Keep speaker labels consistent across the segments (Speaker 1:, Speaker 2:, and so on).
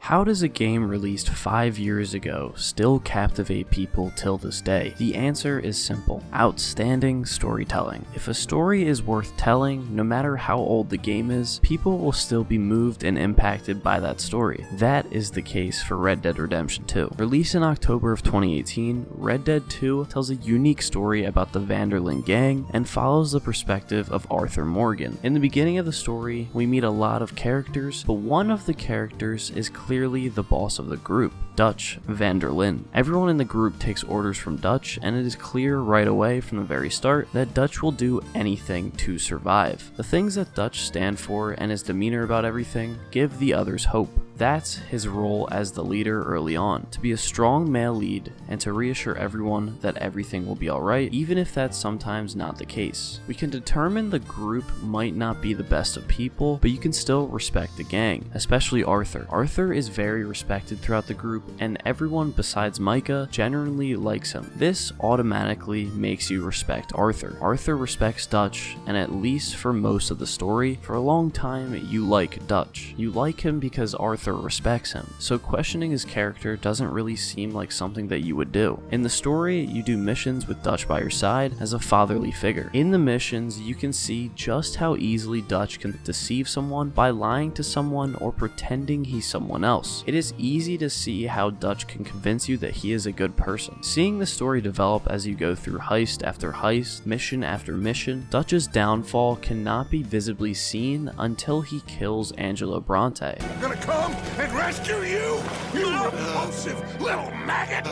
Speaker 1: How does a game released 5 years ago still captivate people till this day? The answer is simple: outstanding storytelling. If a story is worth telling, no matter how old the game is, people will still be moved and impacted by that story. That is the case for Red Dead Redemption 2. Released in October of 2018, Red Dead 2 tells a unique story about the Van der Linde gang and follows the perspective of Arthur Morgan. In the beginning of the story, we meet a lot of characters, but one of the characters is clearly the boss of the group, Dutch Van der Linde. Everyone in the group takes orders from Dutch, and it is clear right away from the very start that Dutch will do anything to survive. The things that Dutch stand for and his demeanor about everything give the others hope. That's his role as the leader early on, to be a strong male lead and to reassure everyone that everything will be alright, even if that's sometimes not the case. We can determine the group might not be the best of people, but you can still respect the gang, especially Arthur. Arthur is very respected throughout the group, and everyone besides Micah generally likes him. This automatically makes you respect Arthur. Arthur respects Dutch, and at least for most of the story, for a long time you like Dutch. You like him because Arthur respects him, so questioning his character doesn't really seem like something that you would do. In the story, you do missions with Dutch by your side as a fatherly figure. In the missions, you can see just how easily Dutch can deceive someone by lying to someone or pretending he's someone else. It is easy to see how Dutch can convince you that he is a good person. Seeing the story develop as you go through heist after heist, mission after mission, Dutch's downfall cannot be visibly seen until he kills Angelo Bronte.
Speaker 2: I'm gonna come and rescue you, you repulsive little maggot!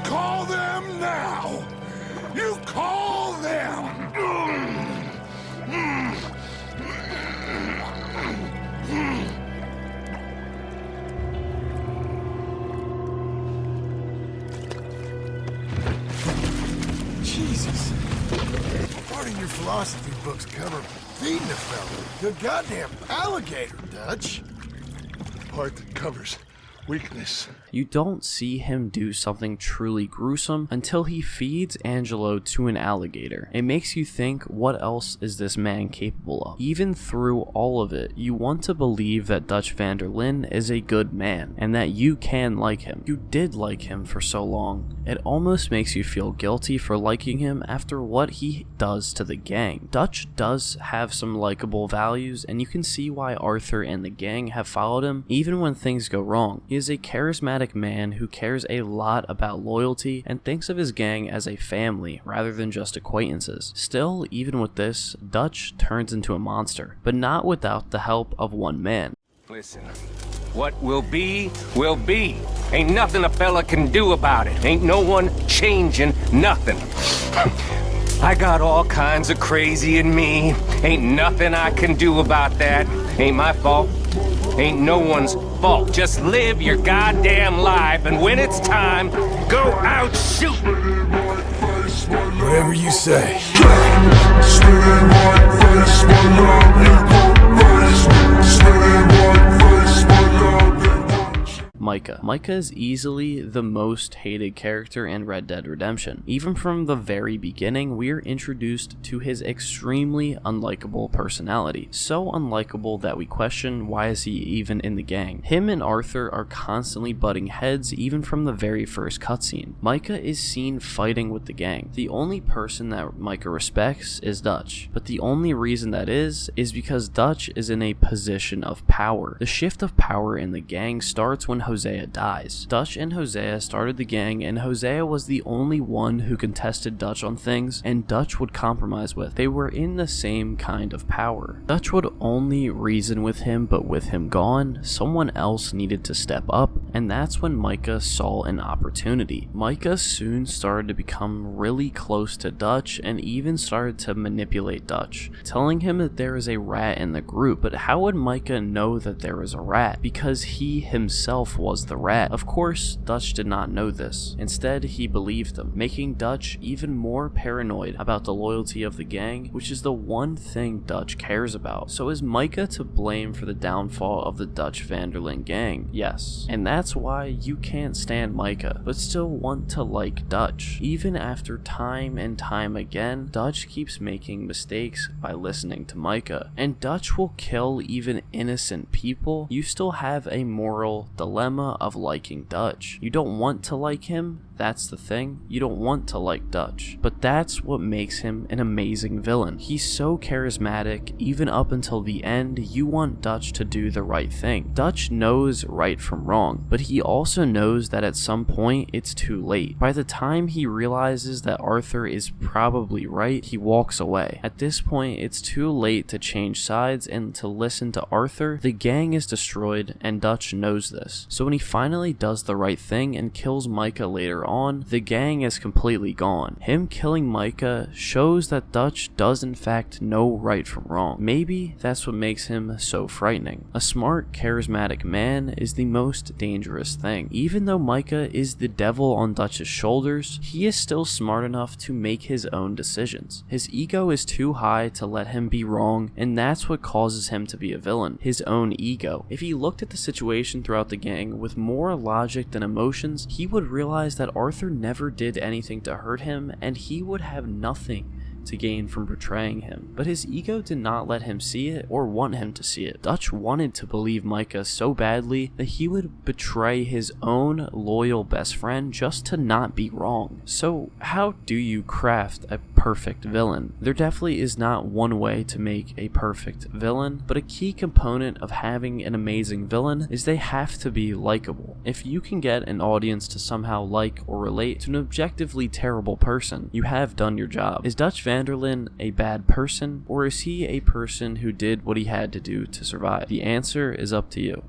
Speaker 2: Call them now! You call them!
Speaker 3: Jesus. Part of your philosophy books cover feeding a fella. The goddamn alligator, Dutch.
Speaker 2: Part that covers weakness.
Speaker 1: You don't see him do something truly gruesome until he feeds Angelo to an alligator. It makes you think, what else is this man capable of? Even through all of it, you want to believe that Dutch Van der Linde is a good man, and that you can like him. You did like him for so long. It almost makes you feel guilty for liking him after what he does to the gang. Dutch does have some likable values, and you can see why Arthur and the gang have followed him even when things go wrong. He is a charismatic man who cares a lot about loyalty and thinks of his gang as a family rather than just acquaintances. Still, even with this, Dutch turns into a monster, but not without the help of one man.
Speaker 4: Listen, what will be, will be. Ain't nothing a fella can do about it. Ain't no one changing nothing. I got all kinds of crazy in me. Ain't nothing I can do about that. Ain't my fault. Ain't no one's fault. Just live your goddamn life, and when it's time, go out shooting.
Speaker 3: Whatever you say.
Speaker 1: Micah. Micah is easily the most hated character in Red Dead Redemption. Even from the very beginning, we are introduced to his extremely unlikable personality. So unlikable that we question, why is he even in the gang? Him and Arthur are constantly butting heads even from the very first cutscene. Micah is seen fighting with the gang. The only person that Micah respects is Dutch, but the only reason that is because Dutch is in a position of power. The shift of power in the gang starts when Hosea dies. Dutch and Hosea started the gang, and Hosea was the only one who contested Dutch on things, and Dutch would compromise with. They were in the same kind of power. Dutch would only reason with him, but with him gone, someone else needed to step up, and that's when Micah saw an opportunity. Micah soon started to become really close to Dutch, and even started to manipulate Dutch, telling him that there is a rat in the group. But how would Micah know that there was a rat? Because he himself was was the rat. Of course, Dutch did not know this. Instead, he believed him, making Dutch even more paranoid about the loyalty of the gang, which is the one thing Dutch cares about. So is Micah to blame for the downfall of the Dutch Vanderlyn gang? Yes. And that's why you can't stand Micah, but still want to like Dutch. Even after time and time again, Dutch keeps making mistakes by listening to Micah. And Dutch will kill even innocent people. You still have a moral dilemma of liking Dutch. You don't want to like him, that's the thing. You don't want to like Dutch. But that's what makes him an amazing villain. He's so charismatic, even up until the end, you want Dutch to do the right thing. Dutch knows right from wrong, but he also knows that at some point it's too late. By the time he realizes that Arthur is probably right, he walks away. At this point, it's too late to change sides and to listen to Arthur. The gang is destroyed, and Dutch knows this. So when he finally does the right thing and kills Micah later on, the gang is completely gone. Him killing Micah shows that Dutch does in fact know right from wrong. Maybe that's what makes him so frightening. A smart, charismatic man is the most dangerous thing. Even though Micah is the devil on Dutch's shoulders, he is still smart enough to make his own decisions. His ego is too high to let him be wrong, and that's what causes him to be a villain. His own ego. If he looked at the situation throughout the gang with more logic than emotions, he would realize that Arthur never did anything to hurt him, and he would have nothing to gain from betraying him. But his ego did not let him see it or want him to see it. Dutch wanted to believe Micah so badly that he would betray his own loyal best friend just to not be wrong. So how do you craft a perfect villain? There definitely is not one way to make a perfect villain, but a key component of having an amazing villain is they have to be likable. If you can get an audience to somehow like or relate to an objectively terrible person, you have done your job. Is Dutch Vanderlyn a bad person, or is he a person who did what he had to do to survive? The answer is up to you.